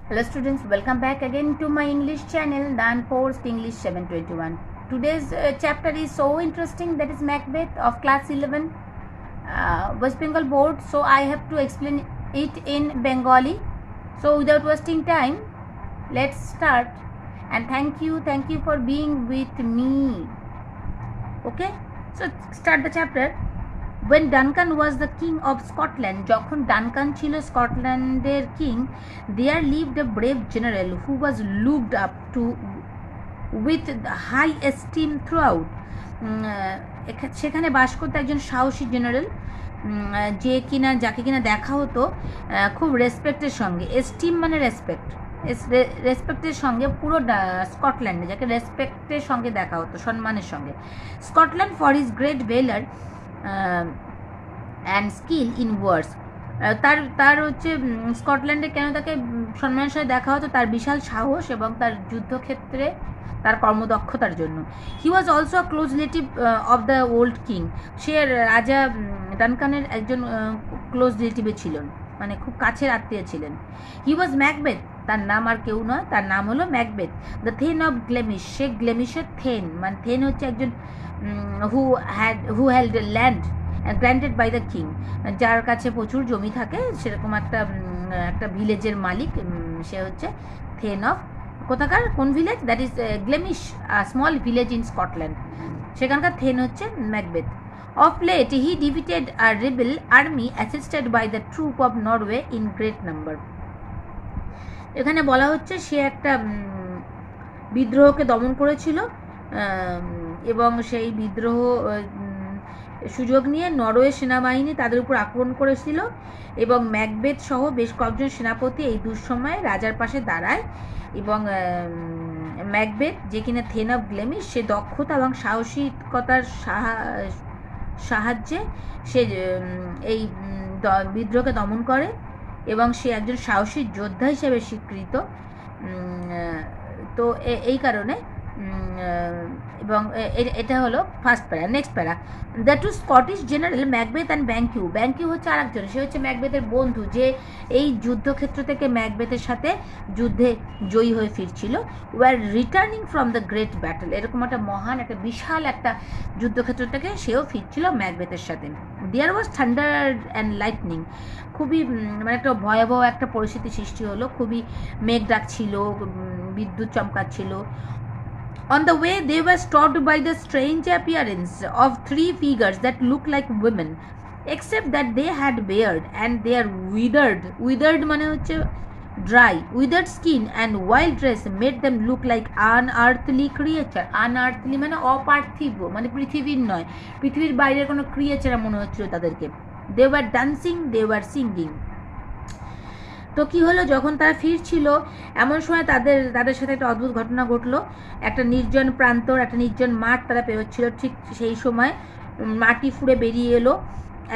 Hello students, welcome back again to my English channel, the Unforced English 721. Today's chapter is so interesting, that is Macbeth of class 11 West Bengal board. So I have to explain it in Bengali. So without wasting time, let's start. And thank you for being with me. Okay, so start the chapter. When Duncan was the king of Scotland, যখন Duncan ছিল স্কটল্যান্ডের king, there lived a brave general who was looked up to with high esteem throughout. সেখানে বাস করতো একজন সাহসী general, যাকে কিনা দেখা হতো খুব রেসপেক্টের সঙ্গে। এস্টিম মানে রেসপেক্টের সঙ্গে পুরো স্কটল্যান্ডে যাকে রেসপেক্টের সঙ্গে দেখা হতো, সম্মানের সঙ্গে। Scotland for his great valour and skill in wars. তার হচ্ছে স্কটল্যান্ডে কেন তাকে সম্মানের সাথে দেখা হতো, তার বিশাল সাহস এবং তার যুদ্ধক্ষেত্রে তার কর্মদক্ষতার জন্য। He was also a close relative of the old king. সে রাজা ডানকানের একজন ক্লোজ রিলেটিভে ছিলেন, মানে খুব কাছের আত্মীয় ছিলেন। হি ওয়াজ ম্যাকবেথ, তার নাম আর কেউ নয়, তার নাম হলো Macbeth, the thane of Glamis. সে গ্লেমিশের থেন, মানে থেন হচ্ছে একজন who held land granted by the king, যার কাছে প্রচুর জমি থাকে, সেরকম একটা ভিলেজের মালিক। সে হচ্ছে থেন অফ কোথাকার, কোন village? That is Glamis, small village in Scotland, সেখানকার থেন হচ্ছে Macbeth. Of late he defeated a rebel army assisted by the troop of Norway in great number. এখানে বলা হচ্ছে সে একটা বিদ্রোহকে দমন করেছিল এবং সেই বিদ্রোহ সুযোগ নিয়ে নরওয়ে সেনাবাহিনী তাদের উপর আক্রমণ করেছিল এবং ম্যাকবেথ সহ বেশ কয়েকজন সেনাপতি এই দুঃসময়ে রাজার পাশে দাঁড়ায়। এবং ম্যাকবেথ, যে কিনা থেন অফ গ্লেমিশ, সে দক্ষতা এবং সাহসিকতার সাহায্যে সে এই বিদ্রোহকে দমন করে এবং সে একজন সাহসী যোদ্ধা হিসেবে স্বীকৃত। তো এই কারণে এবং এটা হলো first para. Next para, the two Scottish general Macbeth and Banquo. Banquo হচ্ছে আর একজন, সে হচ্ছে ম্যাকবেথের বন্ধু, যে এই যুদ্ধক্ষেত্র থেকে ম্যাকবেথের সাথে যুদ্ধে জয়ী হয়ে ফিরছিল। War returning from the great battle, এরকম একটা মহান, একটা বিশাল একটা যুদ্ধক্ষেত্র থেকে সেও ফিরছিল ম্যাকবেথের সাথে। দেয়ার ওয়াজ থান্ডার অ্যান্ড লাইটনিং, খুবই মানে একটা ভয়াবহ একটা পরিস্থিতি সৃষ্টি হলো, খুবই মেঘ ডাকছিল, বিদ্যুৎ চমকাচ্ছিল। On the way, they were stopped by the strange appearance of three figures that looked like women, except that they had beard and their withered মানে হচ্ছে dry, withered skin and wild dress made them look like unearthly creature. Unearthly মানে অপার্থিব, মানে পৃথিবীর নয়, পৃথিবীর বাইরের কোনো creature মনে হচ্ছিল তাদেরকে। They were dancing, they were singing. তো কী হলো, যখন তারা ফিরছিল এমন সময় তাদের সাথে একটা অদ্ভুত ঘটনা ঘটলো। একটা নির্জন প্রান্তর, একটা নির্জন মাঠ তারা পেরোচ্ছিল, ঠিক সেই সময় মাটি ফুঁড়ে বেরিয়ে এলো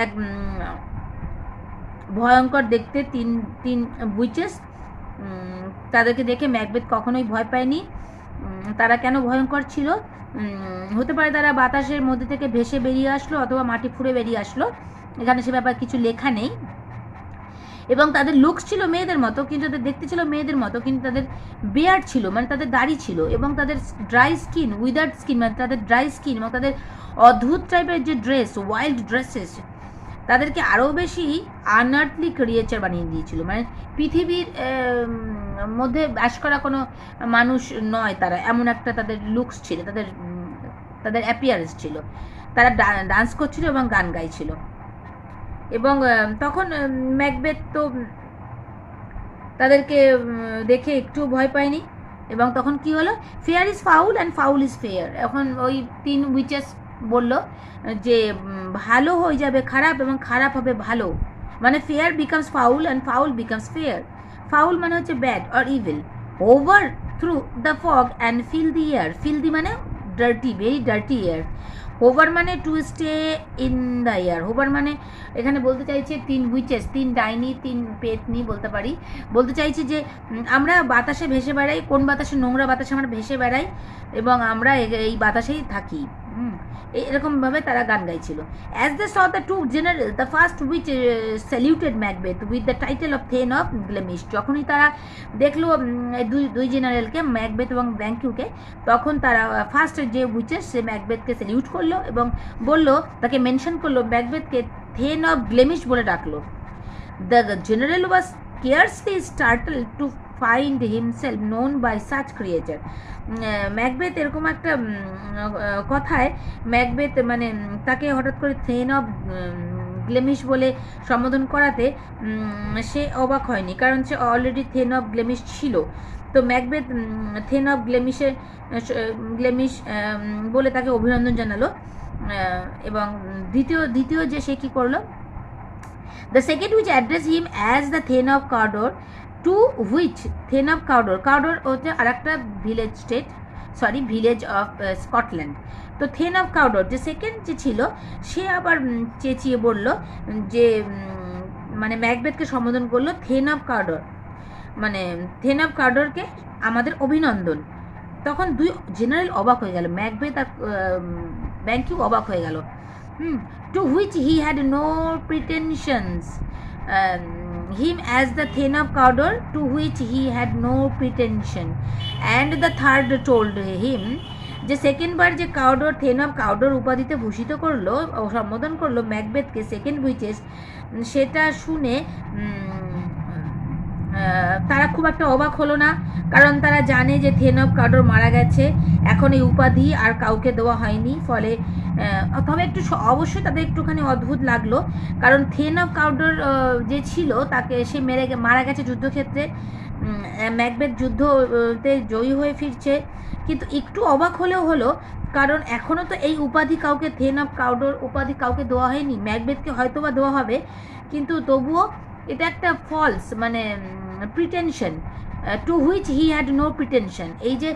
এক ভয়ঙ্কর দেখতে তিন উইচেস। তাদেরকে দেখে ম্যাকবেথ কখনোই ভয় পায়নি। তারা কেন ভয়ঙ্কর ছিল? হতে পারে তারা বাতাসের মধ্যে থেকে ভেসে বেরিয়ে আসলো অথবা মাটি ফুঁড়ে বেরিয়ে আসলো, এখানে সে ব্যাপারে কিছু লেখা নেই। এবং তাদের লুকস ছিল মেয়েদের মতো, কিন্তু তাদের দেখতে ছিল মেয়েদের মতো, কিন্তু তাদের বেয়ার্ড ছিল, মানে তাদের দাড়ি ছিল, এবং তাদের ড্রাই স্কিন, উইদার্ড স্কিন, মানে তাদের ড্রাই স্কিন, এবং তাদের অদ্ভুত টাইপের যে ড্রেস, ওয়াইল্ড ড্রেসেস, তাদেরকে আরও বেশি আনআর্থলি ক্রিয়েচার বানিয়ে দিয়েছিল। মানে পৃথিবীর মধ্যে বাস করা কোনো মানুষ নয় তারা, এমন একটা তাদের লুকস ছিল, তাদের অ্যাপিয়ারেন্স ছিল। তারা ডান্স করছিল এবং গান গাইছিল। এবং তখন ম্যাকবেথ তো তাদেরকে দেখে একটু ভয় পায়নি। এবং তখন কি হলো, fair is foul and foul is fair. এখন ওই তিন উইচেস বলল যে ভালো হয়ে যাবে খারাপ এবং খারাপ হবে ভালো, মানে fair becomes foul and foul becomes fair. Foul মানে হচ্ছে bad or evil. Over through the fog and filthy air, filthy মানে dirty, very dirty air. Hover মানে to stay in the air. Hover মানে এখানে বলতে চাইছে তিন witches, তিন ডাইনি, তিন পেতনি বলতে চাইছে যে আমরা বাতাসে ভেসে বেড়াই, কোন বাতাসে? নোংরা বাতাসে আমরা ভেসে বেড়াই এবং আমরা এই বাতাসেই থাকি। এরকমভাবে তারা গান গাইছিল। As they saw the two general the first witch saluted Macbeth with the title of thane of Glamis, যখনই তারা দেখলো দুই জেনারেলকে, ম্যাকবেথ এবং ব্যাংকিউকে, তখন তারা ফার্স্ট যে উইচেস সে ম্যাকবেথকে স্যালিউট করলো এবং বললো, তাকে মেনশন করলো, ম্যাকবেথকে থেন অফ গ্লেমিশ বলে ডাকলো। The general was scarcely startled to find himself known by such creature. Macbeth এরকম একটা কথায় ম্যাকবেথ মানে তাকে হঠাৎ করে থেন অফ গ্লেমিশ বলে সম্বোধন করাতে সে অবাক হয়নি, কারণ সে অলরেডি থেন অফ গ্লেমিশ ছিল। তো ম্যাকবেথ থেন অফ গ্লেমিশ বলে তাকে অভিনন্দন জানালো। এবং দ্বিতীয় যে সে কী করলো, the second which addressed him as the Thane of Cawdor, to which Thane of Cawdor হচ্ছে আর একটা ভিলেজ অফ স্কটল্যান্ড। তো থেন অফ কাউডর যে সেকেন্ড যে ছিল, সে আবার চেঁচিয়ে বলল যে মানে ম্যাকবেথকে সম্বোধন করলো থেন অফ কাউডর, মানে থেন অফ কাউডরকে আমাদের অভিনন্দন। তখন দুই জেনারেল অবাক হয়ে গেল, ম্যাকবেথ আর ব্যাংকিউ অবাক হয়ে গেল। To which he had no pretensions, him as the Thane of Cawdor, to which he had no pretension, and the third told him, যে সেকেন্ড বার যে কাউডর থেন অফ কাউডর উপাধিতে ভূষিত করলো ও সম্বোধন করলো ম্যাকবেথকে সেকেন্ড উইচেস, সেটা শুনে তারা খুব একটা অবাক হলো না, কারণ তারা জানে যে থেন অফ কাউডর মারা গেছে, এখন এই উপাধি আর কাউকে দেওয়া হয়নি। ফলে তবে একটু অবশ্যই তাদের একটুখানি অদ্ভুত লাগলো, কারণ থেন অফ কাউডর যে ছিল তাকে সে মারা গেছে যুদ্ধক্ষেত্রে, ম্যাকবেথ যুদ্ধতে জয়ী হয়ে ফিরছে, কিন্তু একটু অবাক হলেও হলো, কারণ এখনও তো এই উপাধি কাউকে, থেন অফ কাউডর উপাধি কাউকে দেওয়া হয়নি। ম্যাকবেথকে হয়তো বা দেওয়া হবে, কিন্তু তবুও এটা একটা ফলস মানে pretension. To which he had no pretension, এই যে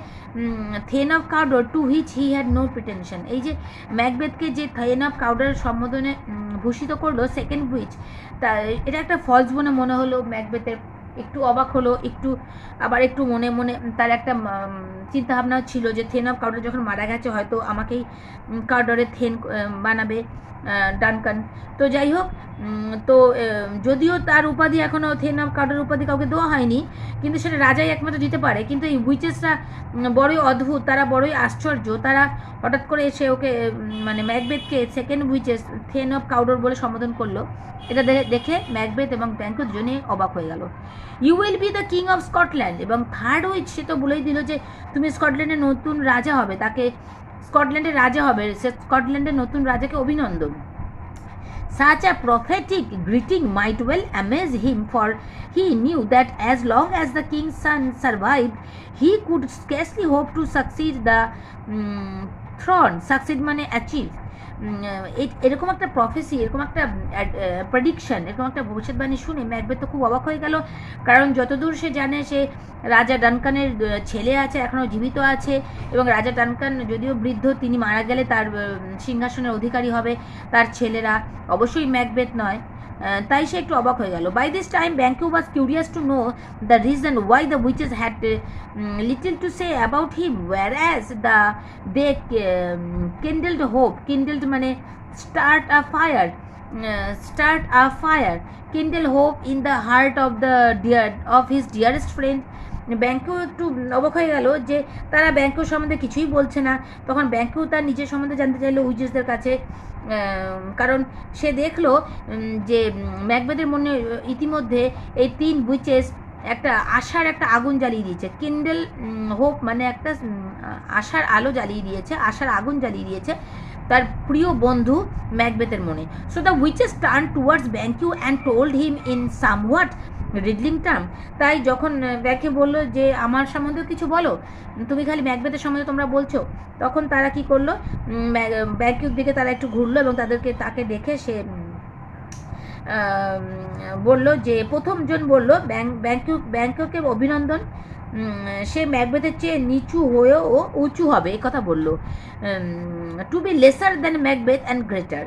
thane of Cawdor to which he had no pretension, এই যে ম্যাকবেথকে যে থেন অফ কাউডারের সম্বোধনে ভূষিত করলো সেকেন্ড হুইচ, তা এটা একটা ফলস বলে মনে হলো ম্যাকবেথের। একটু অবাক হলো, আবার একটু মনে মনে তার একটা চিন্তাভাবনা ছিল যে থেন অফ কাউডর যখন মারা গেছে হয়তো আমাকেই কাউডরের থেন বানাবে ডানকান। তো যাই হোক, তো যদিও তার উপাধি এখনও থেন অফ কাউডর উপাধি কাউকে দেওয়া হয়নি, কিন্তু সেটা রাজাই একমাত্র দিতে পারে। কিন্তু এই উইচেসরা বড়ই অদ্ভুত, তারা বড়ই আশ্চর্য, তারা হঠাৎ করে এসে ওকে মানে ম্যাকবেথকে সেকেন্ড উইচেস থেন অফ কাউডর বলে সম্বোধন করলো। এটা দেখে ম্যাকবেথ এবং ব্যাংকিউ দুজনে অবাক হয়ে গেল। You will be the king of Scotland, এবং থার্ড উইচ সে তো বলেই দিল যে তুমি স্কটল্যান্ডের নতুন রাজা হবে, তাকে স্কটল্যান্ডের রাজা হবে, সে স্কটল্যান্ডের নতুন রাজাকে অভিনন্দন। Such a prophetic greeting might well amaze him, for he knew that as long as the king's son survived, he could scarcely hope to succeed the throne. Succeed মানে achieve, এরকম একটা প্রফেসি, এরকম একটা প্রেডিকশন, এরকম একটা ভবিষ্যৎবাণী শুনে ম্যাকবেথ তো খুব অবাক হয়ে গেল, কারণ যতদূর সে জানে সে রাজা ডানকানের ছেলে আছে, এখনও জীবিত আছে, এবং রাজা ডানকান যদিও বৃদ্ধ, তিনি মারা গেলে তার সিংহাসনের অধিকারী হবে তার ছেলেরা, অবশ্যই ম্যাকবেথ নয়। তাই সে একটু অবাক হয়ে গেল। By this time Banquo was curious to know the reason why the witches had little to say about him, whereas they kindled hope, kindled মানে start a fire, kindle hope in the heart of his dearest friend. ব্যাংকিউ একটু অবাক হয়ে গেল যে তারা ব্যাংকিউ সম্বন্ধে কিছুই বলছে না। তখন ব্যাংকিউ তার নিজের সম্বন্ধে জানতে চাইলো উইচেসদের কাছে, কারণ সে দেখলো যে ম্যাকবেথের মনে ইতিমধ্যে এই তিন উইচেস একটা আশার একটা আগুন জ্বালিয়ে দিয়েছে। কিন্ডেল হোপ মানে একটা আশার আলো জ্বালিয়ে দিয়েছে, আশার আগুন জ্বালিয়ে দিয়েছে তার প্রিয় বন্ধু ম্যাকবেথের মনে। So the witches turn towards Banquo and told him in somewhat riddling term. তাই যখন ব্যাংকিউ বললো যে আমার সম্বন্ধেও কিছু বলো, তুমি খালি ম্যাকবেথের সম্বন্ধে তোমরা বলছো, তখন তারা কি করলো, ব্যাংকিউর দিকে তারা একটু ঘুরলো এবং তাকে দেখে সে বলল যে প্রথমজন বলল ব্যাংকিউকে অভিনন্দন, সে ম্যাকবেথের চেয়ে নিচু হয়েও উঁচু হবে, এই কথা বলল। To be lesser than Macbeth and greater,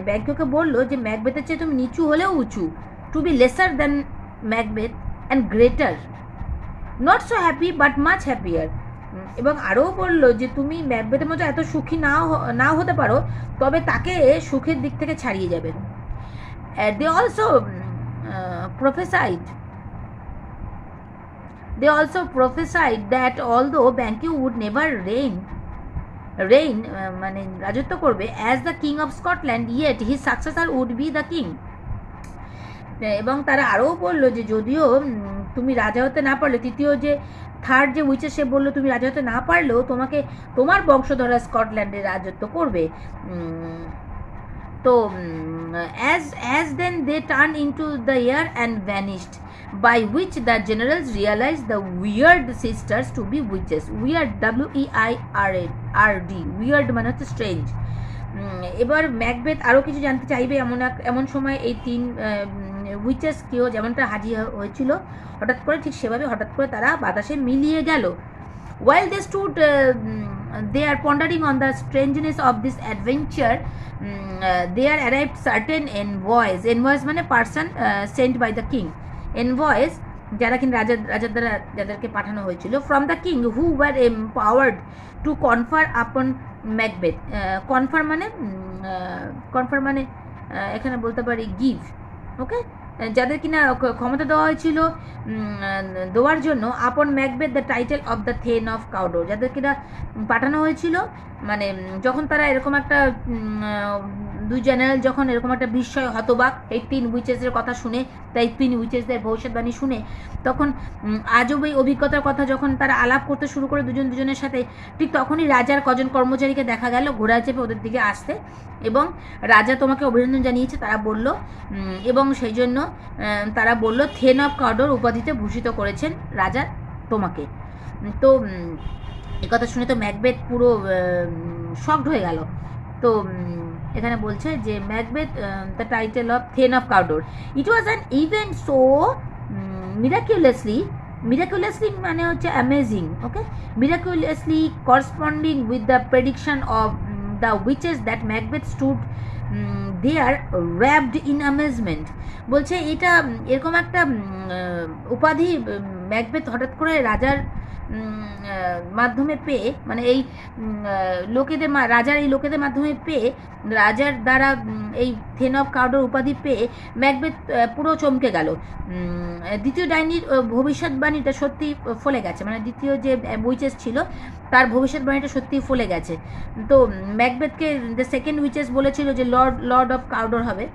ব্যাংকিউকে বললো যে ম্যাকবেথের চেয়ে তুমি নিচু হলেও উঁচু, to be lesser than Macbeth and greater, not so happy but much happier. এবং আরও বললো যে তুমি ম্যাকবেথের মতো এত সুখী নাও হতে পারো, তবে তাকে সুখের দিক থেকে ছাড়িয়ে যাবে। They also prophesied that although Banquo would never reign মানে রাজত্ব করবে as the king of Scotland, yet his successor would be the king. এবং তারা আরও বললো যে যদিও তুমি রাজা হতে না পারলে, থার্ড যে উইচেস সে বললো তুমি রাজা হতে না পারলেও তোমার বংশধররা স্কটল্যান্ডে রাজত্ব করবে। তো as then they turned into the air and vanished, by which the generals realized the weird sisters to be witches. Weird, WEIRD, weird মানে হচ্ছে স্ট্রেঞ্জ। এবার ম্যাকবেথ আরও কিছু জানতে চাইবে, এমন সময় এই 3 উইচেস কেউ যেমনটা হাজির হয়েছিল হঠাৎ করে, ঠিক সেভাবে হঠাৎ করে তারা বাতাসে মিলিয়ে গেল। While they stood there pondering on the strangeness of this adventure, there arrived certain envoys মানে person sent by the king, envoys যারা কিনা রাজার দ্বারা যাদেরকে পাঠানো হয়েছিল, from the king, who were empowered to confer upon Macbeth. কনফার মানে এখানে বলতে পারি গিভ, ওকে, যাদের কিনা ক্ষমতা দেওয়া হয়েছিল দেওয়ার জন্য upon Macbeth the title of the thane of Cawdor, যাদের কিনা পাঠানো হয়েছিল, মানে যখন তারা এরকম একটা 2 জেনারেল যখন এরকম একটা বিস্ময় হতবাক এই 3 উইচেসের কথা শুনে, তাই 3 উইচেসদের ভবিষ্যৎবাণী শুনে, তখন আজব এই অভিজ্ঞতার কথা যখন তারা আলাপ করতে শুরু করে দুজনের সাথে, ঠিক তখনই রাজার কজন কর্মচারীকে দেখা গেল ঘোড়া চেপে ওদের দিকে আসতে, এবং রাজা তোমাকে অভিনন্দন জানিয়েছে তারা বলল, এবং সেই জন্য তারা বলল থেন অফ কাউডোর উপাধিতে ভূষিত করেছেন রাজা তোমাকে। তো কথা শুনে তো ম্যাকবেথ পুরো শকড হয়ে গেল। তো এখানে বলছে যে Macbeth the title of thane of Cawdor, it was an event so miraculously মানে হচ্ছে amazing, okay, miraculously corresponding with the prediction of the witches that Macbeth stood there wrapped in amazement. বলছে এটা এরকম একটা উপাধি ম্যাকবেথ হঠাৎ করে রাজার মাধ্যমে পেয়ে, মানে এই রাজার এই লোকেদের মাধ্যমে পেয়ে, রাজার দ্বারা এই থেন অফ কাউডোর উপাধি পেয়ে ম্যাকবেথ পুরো চমকে গেল। দ্বিতীয় ডাইনির ভবিষ্যৎবাণীটা সত্যি ফলে গেছে, মানে দ্বিতীয় যে উইচেস ছিল তার ভবিষ্যৎবাণীটা সত্যি ফলে গেছে। তো ম্যাকবেথকে দ্য সেকেন্ড উইচেস বলেছিল যে লর্ড অফ কাউডোর হবে,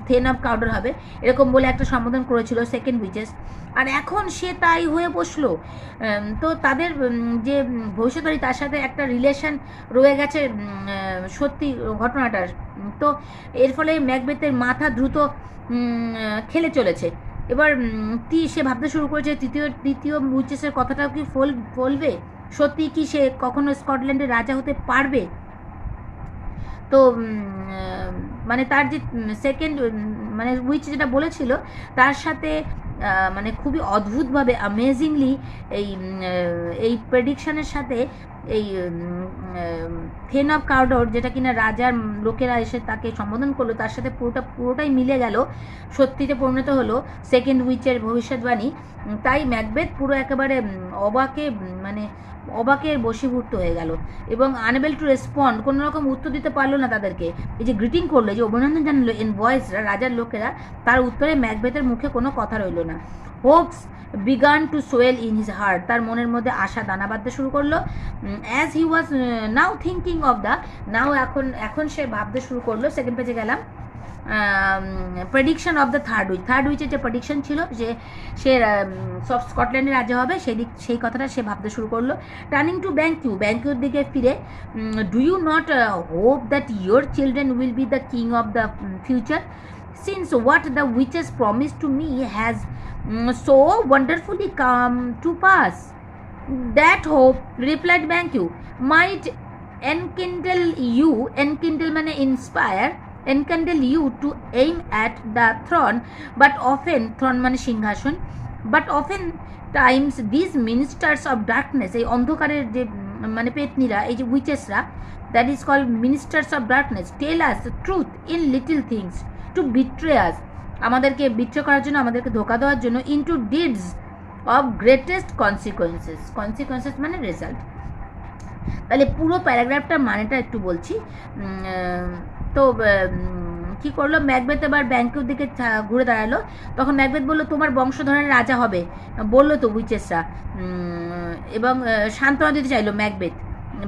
থেন অফ কাউডোর হবে, এরকম বলে একটা সম্বোধন করেছিল সেকেন্ড উইচেস, আর এখন সে তাই হয়ে বসলো। তো তাদের যে ভবিষ্যৎবাণী তার সাথে একটা রিলেশন রয়ে গেছে সত্যি ঘটনাটার। তো এর ফলে ম্যাকবেথের মাথা দ্রুত খেলে চলেছে। এবার সে ভাবতে শুরু করেছে দ্বিতীয় উইচেসের কথাটাও কি ফলবে, সত্যি কি সে কখনো স্কটল্যান্ডের রাজা হতে পারবে। তো মানে তার যে সেকেন্ড মানে উইচ যেটা বলেছিল তার সাথে মানে খুবই অদ্ভুতভাবে অ্যামেজিংলি এই প্রেডিকশানের সাথে এই থেন অফ কাউডোর যেটা কিনা রাজার লোকেরা এসে তাকে সম্বোধন করলো তার সাথে পুরোটাই মিলে গেল, সত্যিতে পরিণত হলো সেকেন্ড উইচের ভবিষ্যৎবাণী। তাই ম্যাকবেথ পুরো একেবারে অবাকের বশীভূত হয়ে গেল এবং আনএবল টু রেসপন্ড, কোনো রকম উত্তর দিতে পারলো না তাদেরকে। এই যে গ্রিটিং করলো, যে অভিনন্দন জানালো এনভয়েসরা, রাজার লোকেরা, তার উত্তরে ম্যাকবেথের মুখে কোনো কথা রইল না। Hopes began to swell in his heart, তার মনের মধ্যে আশা দানা বাঁধতে শুরু করলো। As he was now thinking of the এখন সে ভাবতে শুরু করলো। সেকেন্ড পেজে গেলাম, প্রেডিকশন অফ দ্য থার্ড উইচের যে প্রেডিকশন ছিল যে সে সব স্কটল্যান্ডের রাজা হবে, সেই কথাটা সে ভাবতে শুরু করলো। টার্নিং টু ব্যাঙ্কিউর দিকে ফিরে, do you not hope that your children will be the king of the future, since what the witches promise to me has so wonderfully come to pass? That hope, replied Banquo, might enkindle মানে inspire, enkindle you to aim at the throne, but often throne মানে সিংহাসন, but often times these ministers of darkness, এই অন্ধকারের যে মানে পেতনিরা, এই যে উইচেসরা, that is called ministers of darkness, tell us truth in little things to betray us, আমাদেরকে betray করার জন্য, আমাদেরকে ধোকা দেওয়ার জন্য, into deeds of greatest consequences মানে রেজাল্ট, তাহলে পুরো প্যারাগ্রাফটার মানেটা একটু বলছি। তো কী করলো, ম্যাকবেথ এবার ব্যাংকের দিকে ঘুরে দাঁড়ালো। তখন ম্যাকবেথ বললো, তোমার বংশধরের রাজা হবে, বললো তো উইচেসরা। এবং সান্ত্বনা দিতে চাইলো ম্যাকবেথ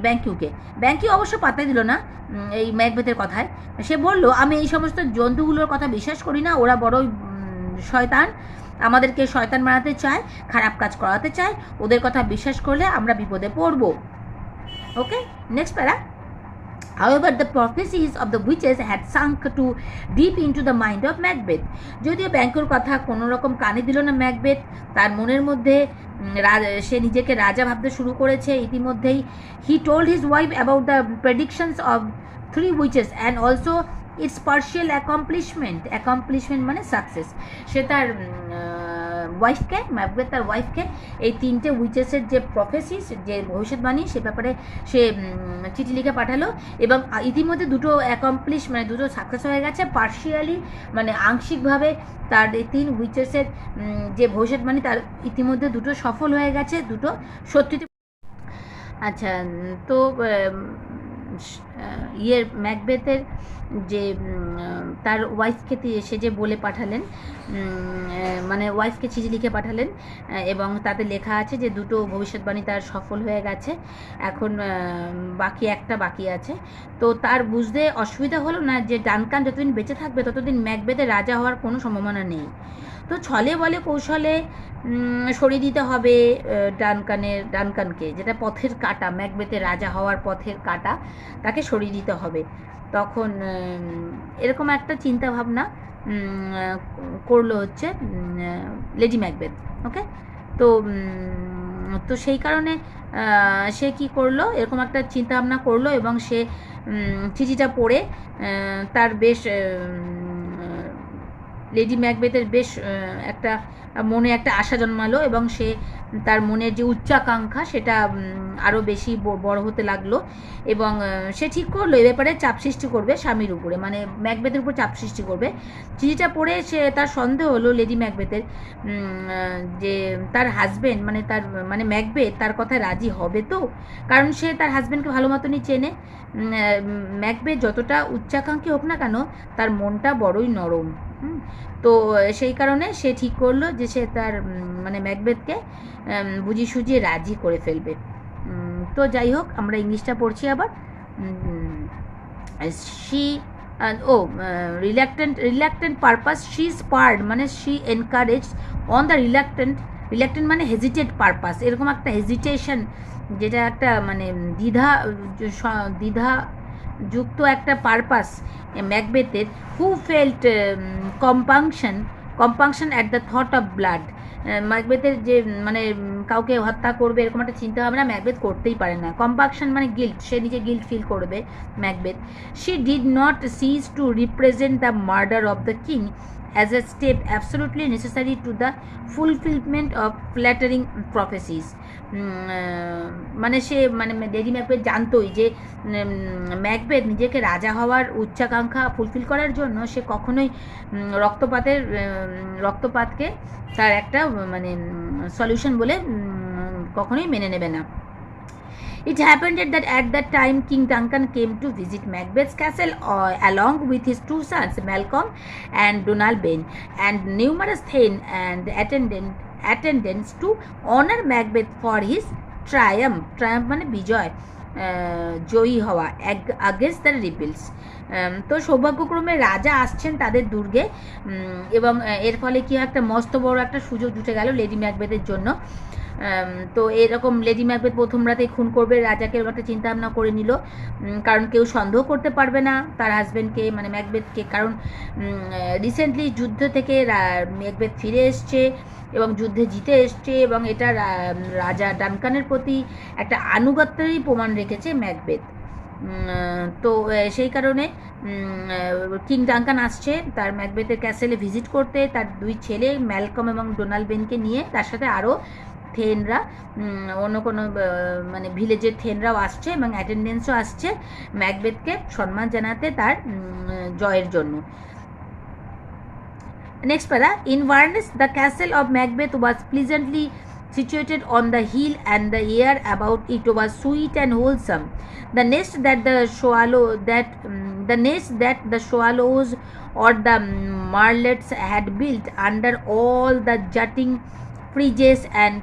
ব্যাংকিউকে। ব্যাংকিউ অবশ্য পাত্তাই দিল না এই ম্যাকবেথের কথায়। সে বলল, আমি এই সমস্ত জন্তুগুলোর কথা বিশ্বাস করি না, ওরা বড়ই শয়তান, আমাদেরকে শয়তান বানাতে চায়, খারাপ কাজ করাতে চায়, ওদের কথা বিশ্বাস করলে আমরা বিপদে পড়ব। ওকে, নেক্সট প্যারা। However, the prophecies of the witches had sunk too deep into the mind of Macbeth. যদিও ব্যাংকের কথা কোনো রকম কানে দিল না ম্যাকবেথ, তার মনের মধ্যে সে নিজেকে রাজা ভাবতে শুরু করেছে ইতিমধ্যেই। He told his wife about the predictions of 3 witches and also its partial accomplishment মানে সাকসেস। সে তার ওয়াইফকে, ম্যাকবেথ তার ওয়াইফকে এই 3টে উইচেসের যে প্রফেসিস, যে ভবিষ্যৎবাণী, সে ব্যাপারে সে চিঠি লিখে পাঠালো। এবং ইতিমধ্যে দুটো দুটো সাকসেস হয়ে গেছে, পার্শিয়ালি মানে আংশিকভাবে তার এই 3 উইচেসের যে ভবিষ্যৎবাণী তার ইতিমধ্যে দুটো সফল হয়ে গেছে, দুটো সত্যি। আচ্ছা, তো ম্যাকবেথের যে তার ওয়াইফকে সে যে বলে পাঠালেন, মানে ওয়াইফকে চিঠি লিখে পাঠালেন এবং তাতে লেখা আছে যে দুটো ভবিষ্যৎবাণী তার সফল হয়ে গেছে, এখন একটা বাকি আছে। তো তার বুঝতে অসুবিধা হলো না যে ডানকান যতদিন বেঁচে থাকবে ততদিন ম্যাকবেথের রাজা হওয়ার কোনো সম্ভাবনা নেই। তো ছলে বলে কৌশলে সরিয়ে দিতে হবে ডানকানকে, যেটা পথের কাঁটা, ম্যাকবেথের রাজা হওয়ার পথের কাঁটা, তাকে সরিয়ে দিতে হবে। তখন এরকম একটা চিন্তা ভাবনা করলো হচ্ছে লেডি ম্যাকবেথ। ওকে, তো সেই কারণে সে কি করলো, এরকম একটা চিন্তা ভাবনা করলো এবং সে চিঠিটা পড়ে তার বেশ লেডি ম্যাকবেথের বেশ একটা মনে একটা আশা জন্মালো এবং সে তার মনের যে উচ্চাকাঙ্ক্ষা সেটা আরও বেশি বড় হতে লাগলো। এবং সে ঠিক করলো এ ব্যাপারে চাপ সৃষ্টি করবে স্বামীর উপরে, মানে ম্যাকবেথের উপর চাপ সৃষ্টি করবে। চিঠিটা পড়ে সে তার সন্দেহ হলো লেডি ম্যাকবেথের যে তার হাজব্যান্ড মানে ম্যাকবেথ তার কথায় রাজি হবে তো, কারণ সে তার হাজব্যান্ডকে ভালো মতনই চেনে। ম্যাকবেথ যতটা উচ্চাকাঙ্ক্ষী হোক না কেন, তার মনটা বড়ই নরম। তো সেই কারণে সে ঠিক করলো যে সে তার মানে ম্যাকবেথকে বুঝিয়ে সুঝিয়ে রাজি করে ফেলবে। তো যাই হোক, আমরা ইংলিশটা পড়ছি আবার। রিল্যাক্টেন্ট পারপাস শি স্পার্ড, মানে she encourage on the reluctant মানে হেজিটেড পারপাস, এরকম একটা হেজিটেশন, যেটা একটা মানে দ্বিধা যুক্ত একটা পারপাস ম্যাকবেথের, who felt compunction at the thought of blood. ম্যাকবেথের যে মানে কাউকে হত্যা করবে এরকম একটা চিন্তা ভাবনা ম্যাকবেথ করতেই পারে না। কম্পাকশন মানে গিল্ট, সে নিজে গিল্ট ফিল করবে Macbeth. She did not cease to represent the murder of the king as a step absolutely necessary to the fulfillment of flattering prophecies. মানে সে মানে লেডি ম্যাকবেথ জানতোই যে ম্যাকবেথ নিজেকে রাজা হওয়ার উচ্চাকাঙ্ক্ষা ফুলফিল করার জন্য সে কখনোই রক্তপাতকে তার একটা মানে সলিউশন বলে কখনোই মেনে নেবে না। It happened that at that time King Duncan came to visit Macbeth's castle along with his 2 sons, Malcolm and Donald Bain, and numerous thane and attendants to honor Macbeth for his triumph মানে বিজয়, জয়ী হওয়া against the rebels. তো সৌভাগ্যক্রমে রাজা আসছেন তাদের দুর্গে এবং এর ফলে কি একটা মস্ত বড় একটা সুযোগ জুটে গেল লেডি ম্যাকবেথের জন্য। তো এরকম লেডি ম্যাকবেথ প্রথম রাতেই খুন করবে রাজাকে, এরকম একটা চিন্তা ভাবনা করে নিল, কারণ কেউ সন্দেহ করতে পারবে না তার হাজব্যান্ডকে মানে ম্যাকবেথকে, কারণ রিসেন্টলি যুদ্ধ থেকে ম্যাকবেথ ফিরে এসছে এবং যুদ্ধে জিতে এসছে এবং এটা রাজা ডানকানের প্রতি একটা আনুগত্যেরই প্রমাণ রেখেছে ম্যাকবেথ। তো সেই কারণে কিং ডানকান আসছে তার ম্যাকবেথের ক্যাসেলে ভিজিট করতে, তার 2 ছেলে ম্যালকম এবং ডোনাল্ড বেনকে নিয়ে, তার সাথে আরও থেনরা, অন্য কোনো মানে ভিলেজের থেনরাও আসছে এবং অ্যাটেন্ডেন্সও আসছে ম্যাকবেথকে সম্মান জানাতে তার জয়ের জন্য। Next para, Inverness the castle of Macbeth was pleasantly situated on the hill, and the air about it was sweet and wholesome. The nest that the swallows or the marlets had built under all the jutting fridges and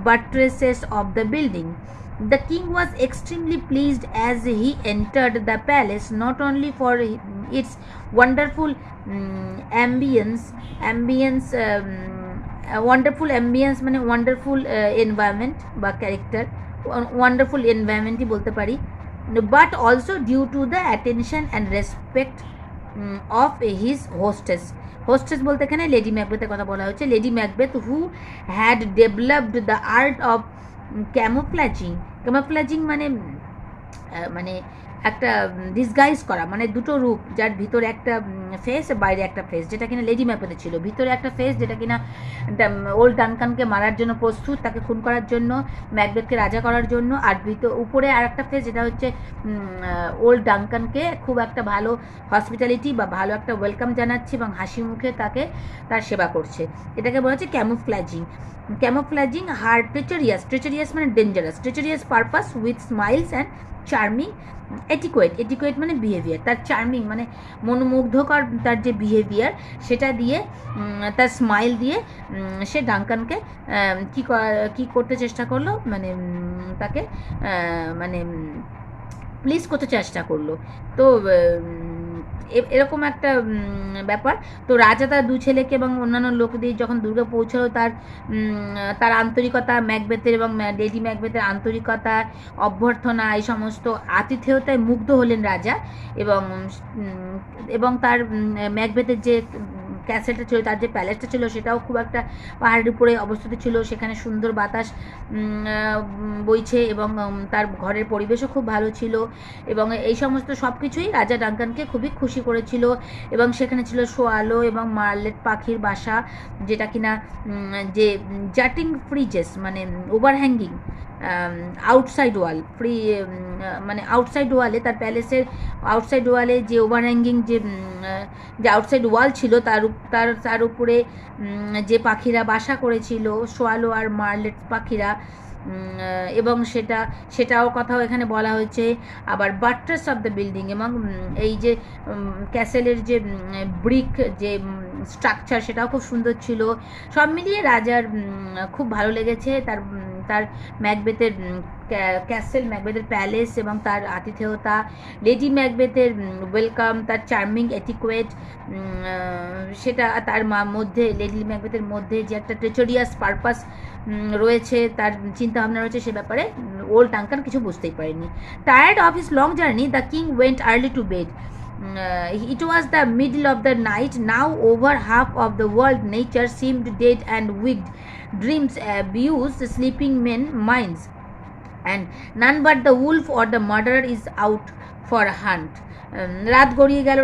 buttresses of the building. The king was extremely pleased as he entered the palace, not only for its wonderful wonderful ambience মানে wonderful environment বা character, wonderful environment বলতে পারি, but also due to the attention and respect of his hostess. Hostess বলতে এখানে Lady ম্যাকবেথের কথা বলা হচ্ছে। Lady Macbeth who had developed the art of camouflaging মানে মানে একটা ডিসগাইজ করা, মানে দুটো রূপ, যার ভিতরে একটা ফেস বাইরে একটা ফেস, যেটা কিনা লেডি ম্যাকবেথে ছিল। ভিতরে একটা ফেস যেটা কিনা ওল্ড ডানকানকে মারার জন্য প্রস্তুত, তাকে খুন করার জন্য, ম্যাকবেথকে রাজা করার জন্য, আর উপরে আর একটা ফেস যেটা হচ্ছে ওল্ড ডানকানকে খুব একটা ভালো হসপিটালিটি বা ভালো একটা ওয়েলকাম জানাচ্ছে এবং হাসি মুখে তাকে তার সেবা করছে। এটাকে বলা হচ্ছে ক্যামোফ্ল্যাজিং হার ট্রেচারিয়াস মানে dangerous, treacherous purpose with smiles and charming etiquette মানে বিহেভিয়ার, তার চার্মিং মানে মনোমুগ্ধকর তার যে বিহেভিয়ার, সেটা দিয়ে তার স্মাইল দিয়ে সে ডানকানকে কি করতে চেষ্টা করলো, মানে তাকে মানে প্লিজ করতে চেষ্টা করলো। তো এরকম একটা ব্যাপার। তো রাজা তার দু ছেলেকে এবং অন্যান্য লোকদের যখন দুর্গে পৌঁছালো, তার আন্তরিকতা, ম্যাকবেথের এবং লেডি ম্যাকবেথের আন্তরিকতা, অভ্যর্থনা, এই সমস্ত আতিথেয়তায় মুগ্ধ হলেন রাজা। এবং তার ম্যাকবেথের যে ক্যাসেলটা ছিল, তার যে প্যালেসটা ছিল, সেটাও খুব একটা পাহাড়ের উপরে অবস্থিত ছিল। সেখানে সুন্দর বাতাস বইছে এবং তার ঘরের পরিবেশও খুব ভালো ছিল, এবং এই সমস্ত সব কিছুই রাজা ডানকানকে খুবই খুশি করেছিল। এবং সেখানে ছিল সোয়ালো এবং মার্লেট পাখির বাসা, যেটা কিনা যে জাটিং ফ্রিজেস মানে ওভারহ্যাঙ্গিং আউটসাইড ওয়াল মানে আউটসাইড ওয়ালে, তার প্যালেসের আউটসাইড ওয়ালে যে ওভারহ্যাঙ্গিং যে আউটসাইড ওয়াল ছিল, তার উপরে যে পাখিরা বাসা করেছিল, সোয়ালো আর মার্লেট পাখিরা, এবং সেটাও কথাও এখানে বলা হয়েছে। আবার বাট্রেস অফ দ্য বিল্ডিং, এবং এই যে ক্যাসেলের যে ব্রিক যে স্ট্রাকচার, সেটাও খুব সুন্দর ছিল। সব মিলিয়ে রাজার খুব ভালো লেগেছে তার ম্যাকবেথের ক্যাসেল, ম্যাকবেথের প্যালেস এবং তার আতিথেয়তা, লেডি ম্যাকবেথের ওয়েলকাম, তার চার্মিং এটিকুয়েট, সেটা তার মধ্যে লেডি ম্যাকবেথের মধ্যে যে একটা ট্রেচরিয়াস পারপাস রয়েছে, তার চিন্তাভাবনা রয়েছে, সে ব্যাপারে ওল্ড ডানকান কিছু বুঝতেই পারেনি। Tired of his long journey, the king went early to bed. It was the middle of the night. Now over half of the world nature seemed dead and wicked. Dreams abused sleeping men minds, and none but the wolf or the murderer is out for a hunt. রাত গড়িয়ে গেল,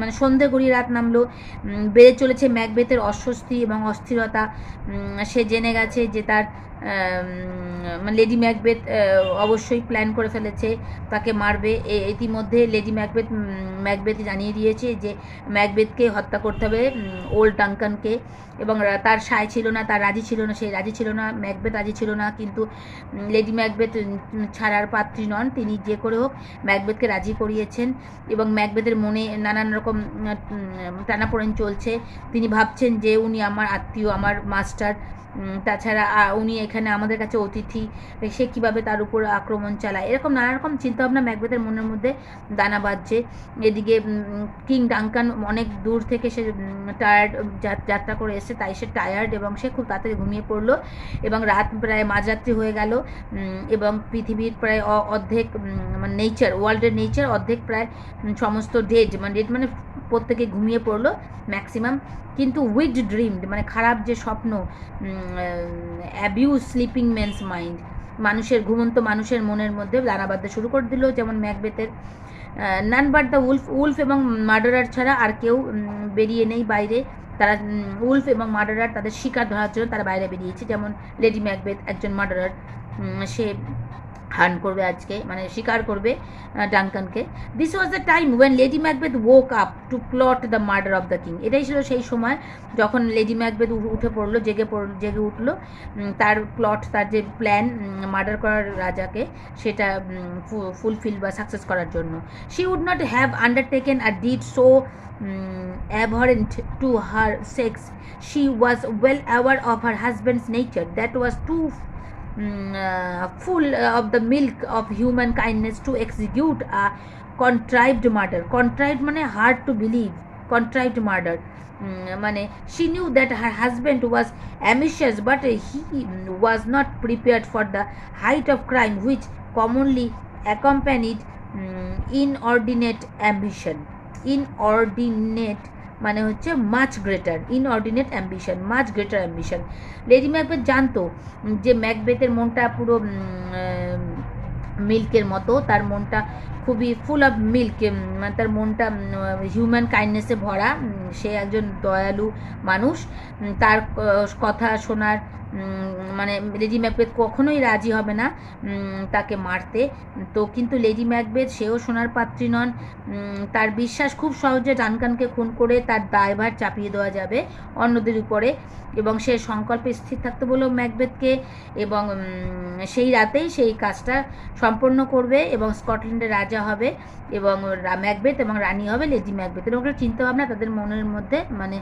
মানে সন্ধে গড়িয়ে রাত নামলো। বেড়ে চলেছে ম্যাকবেথের অস্বস্তি এবং অস্থিরতা। সে জেনে গেছে যে তার মানে লেডি ম্যাকবেথ অবশ্যই প্ল্যান করে ফেলেছে, তাকে মারবে। ইতিমধ্যে লেডি ম্যাকবেথ জানিয়ে দিয়েছে যে ম্যাকবেথকে হত্যা করতে হবে, ওল্ড ডানকানকে, এবং তার সায় ছিল না, তার রাজি ছিল না, সে রাজি ছিল না, ম্যাকবেথ রাজি ছিল না। কিন্তু লেডি ম্যাকবেথ ছাড়ার পাত্রী নন, তিনি যে করে হোক ম্যাকবেথকে রাজি করিয়েছেন। এবং ম্যাকবেথের মনে নানান রকম টানাপোড়েন চলছে। তিনি ভাবছেন যে উনি আমার আত্মীয়, আমার মাস্টার, তাছাড়া উনি এখানে আমাদের কাছে অতিথি, সে কীভাবে তার উপর আক্রমণ চালায়, এরকম নানা রকম চিন্তাভাবনা ম্যাকবেথের মনের মধ্যে দানা বাঁধছে। এদিকে কিং ডানকান অনেক দূর থেকে সে টায়ার্ড যাত্রা করে এসে, তাই সে টায়ার্ড এবং সে খুব তাড়াতাড়ি ঘুমিয়ে পড়লো। এবং রাত প্রায় মাঝরাত্রি হয়ে গেল, এবং পৃথিবীর প্রায় অর্ধেক মানে ওয়ার্ল্ডের নেচার অর্ধেক প্রায় সমস্ত ডেড মানে প্রত্যেকে ঘুমিয়ে পড়লো ম্যাক্সিমাম। কিন্তু উইকড ড্রিমড মানে খারাপ যে স্বপ্ন, অ্যাবিউজ স্লিপিং মেন্স মাইন্ড, ঘুমন্ত মানুষের মনের মধ্যে দানা বাঁধতে শুরু করে দিল। যেমন ম্যাকবেথের নান বাট দ্য উলফ এবং মার্ডারার ছাড়া আর কেউ বেরিয়ে নেই বাইরে। তারা উলফ এবং মার্ডারার, তাদের শিকার ধরার জন্য তারা বাইরে বেরিয়েছে। যেমন লেডি ম্যাকবেথ একজন মার্ডারার, সে হার্ন করবে আজকে, মানে স্বীকার করবে ডানকানকে। This was the time when Lady Macbeth woke up to plot the murder of the king. এটাই ছিল সেই সময় যখন লেডি ম্যাকবেথ উঠে পড়লো, জেগে উঠলো, তার প্লট, তার যে প্ল্যান মার্ডার করার রাজাকে, সেটা ফুলফিল বা সাকসেস করার জন্য। She would not have undertaken a deed so abhorrent to her sex. She was well aware of her husband's nature, that was too full of the milk of human kindness to execute a contrived murder. Contrived মানে hard to believe, contrived murder মানে she knew that her husband was ambitious, but he was not prepared for the height of crime which commonly accompanied inordinate ambition. Inordinate মানে হচ্ছে much greater, inordinate ambition, much greater ambition. Lady Macbeth জানতো যে ম্যাকবেথের মনটা পুরো মিল্কের মতো, তার মনটা খুবই ফুল অফ মিল্ক, মানে তার মনটা হিউম্যান কাইন্ডনেসে ভরা, সে একজন দয়ালু মানুষ। তার কথা শোনার মানে লেডি ম্যাকবেথ কখনোই রাজি হবে না তাকে মারতে। তো কিন্তু লেডি ম্যাকবেথ সেও সোনার পাত্রী নন। তার বিশ্বাস খুব সহজে ডানকানকে খুন করে তার দায়ভার চাপিয়ে দেওয়া যাবে অন্যদের উপরে, এবং সে সংকল্পে স্থির থাকতে বলল ম্যাকবেথকে, এবং সেই রাতেই সেই কাজটা সম্পন্ন করবে এবং স্কটল্যান্ডের রাজা হবে, এবং ম্যাকবেথ এবং রানী হবে লেডি ম্যাকবেথ। এরকম একটা চিন্তাভাবনা তাদের মনের মধ্যে মানে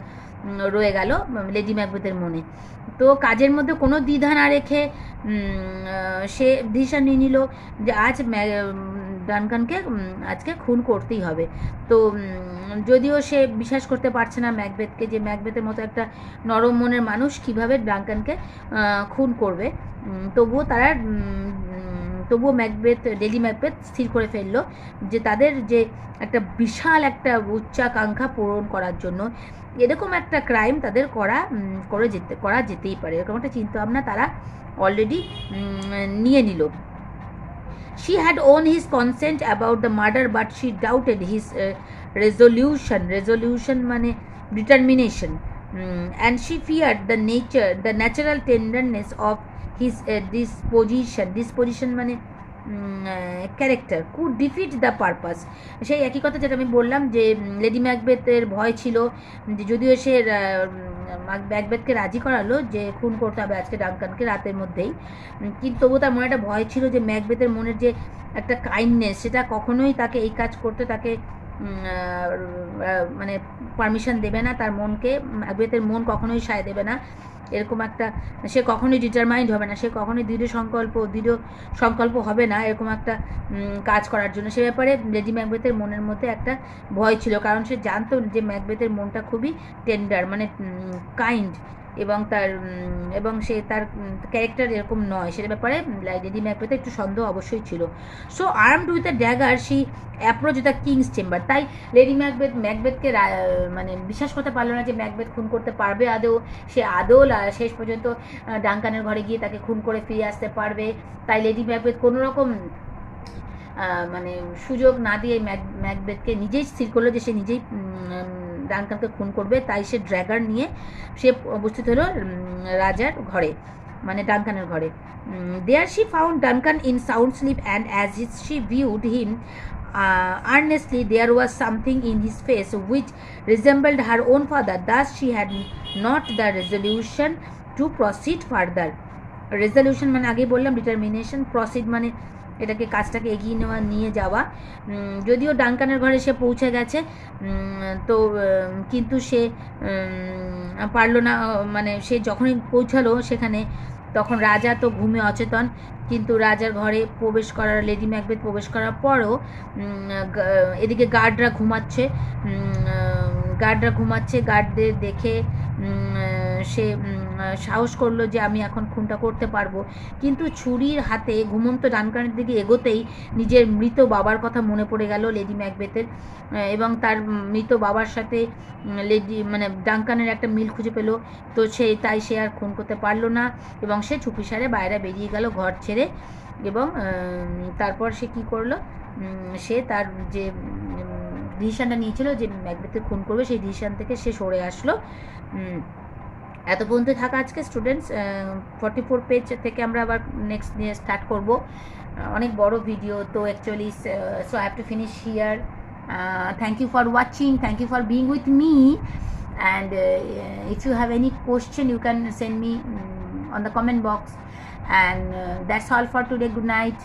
রয়ে গেল লেডি ম্যাকবেথের মনে। তো কাজের মধ্যে কোনো দ্বিধা না রেখে সে ডিসিশন নিয়ে নিল যে আজ ডানকানকে আজকে খুন করতেই হবে। তো যদিও সে বিশ্বাস করতে পারছে না ম্যাকবেথকে, যে ম্যাকবেথের মতো একটা নরম মনের মানুষ কীভাবে ডানকানকে খুন করবে, তবুও লেডি ম্যাকবেথ স্থির করে ফেললো যে তাদের যে একটা বিশাল একটা উচ্চাকাঙ্ক্ষা পূরণ করার জন্য এরকম একটা ক্রাইম তাদের করা যেতেই পারে, এরকম একটা চিন্তাভাবনা তারা অলরেডি নিয়ে নিল। She had won his consent about the murder, but she doubted his resolution মানে determination, and she feared the natural tenderness of his disposition মানে character could defeat the purpose. সেই একই কথা যেটা আমি বললাম যে লেডি ম্যাকবেথের ভয় ছিল যে যদিও সে ম্যাকবেথকে রাজি করালো যে খুন করতে হবে আজকে ডানকানকে রাতের মধ্যেই, কিন্তু তবু তার মনে একটা ভয় ছিল যে ম্যাকবেথের মনের যে একটা কাইন্ডনেস, সেটা কখনোই তাকে এই কাজ করতে তাকে মানে পারমিশন দেবে না, তার মনকে ম্যাকবেথের মন কখনোই সায় দেবে না, এরকম একটা সে কখনোই ডিটারমাইন্ড হবে না, সে কখনোই দৃঢ় সংকল্প হবে না এরকম একটা কাজ করার জন্য। সে ব্যাপারে লেডি ম্যাকবেথের মনের মধ্যে একটা ভয় ছিল, কারণ সে জানতো যে ম্যাকবেথের মনটা খুবই টেন্ডার মানে কাইন্ড, এবং সে তার ক্যারেক্টার এরকম নয়, সেটার ব্যাপারে লেডি ম্যাকবেথের একটু সন্দেহ অবশ্যই ছিল। So armed with a dagger she approach the king's chamber. তাই লেডি ম্যাকবেথকে মানে বিশ্বাস করতে পারলো না যে ম্যাকবেথ খুন করতে পারবে সে শেষ পর্যন্ত ডানকানের ঘরে গিয়ে তাকে খুন করে ফিরে আসতে পারবে। তাই লেডি ম্যাকবেথ কোনো রকম মানে সুযোগ না দিয়ে ম্যাকবেথকে নিজেই স্থির করলো যে সে নিজেই ডানকানকে খুন করবে। তাই সে ড্র্যাগার নিয়ে সে উপস্থিত হলো রাজার ঘরে, মানে ডানকানের ঘরে। There she found Duncan in sound sleep, and as she viewed him earnestly, there was something in his face which resembled her own father. Thus she had not the resolution to proceed further. Resolution মানে আগে বললাম determination, proceed মানে কাজটাকে এগিয়ে নিয়ে যাওয়া। যদিও ডানকানের ঘরে সে পৌঁছে গেছে, তো কিন্তু সে পারলো না, মানে সে যখনই পৌঁছালো সেখানে তখন রাজা তো ঘুমে অচেতন, কিন্তু রাজার ঘরে লেডি ম্যাকবেথ প্রবেশ করার পরও এদিকে গার্ডরা ঘুমাচ্ছে, গার্ডদের দেখে সে সাহস করলো যে আমি এখন খুনটা করতে পারবো, কিন্তু ছুরির হাতে ঘুমন্ত ডানকানের দিকে এগোতেই নিজের মৃত বাবার কথা মনে পড়ে গেল লেডি ম্যাকবেথের, এবং তার মৃত বাবার সাথে মানে ডানকানের একটা মিল খুঁজে পেল। তো তাই সে আর খুন করতে পারলো না, এবং সে চুপিসারে বাইরে বেরিয়ে গেল ঘর ছেড়ে। এবং তারপর সে কি করলো, সে তার যে ডিসিশনটা নিয়েছিল যে ম্যাকবেথকে খুন করবে, সেই ডিসিশন থেকে সে সরে আসলো। এত পর্যন্ত থাকা আজকে স্টুডেন্টস। 44 পেজ থেকে আমরা আবার নেক্সট নিয়ে স্টার্ট করব। অনেক বড় ভিডিও তো actually, so I have to finish here. Thank you for watching, thank you for being with me, and if you have any question you can send me on the comment box, and that's all for today. Good night.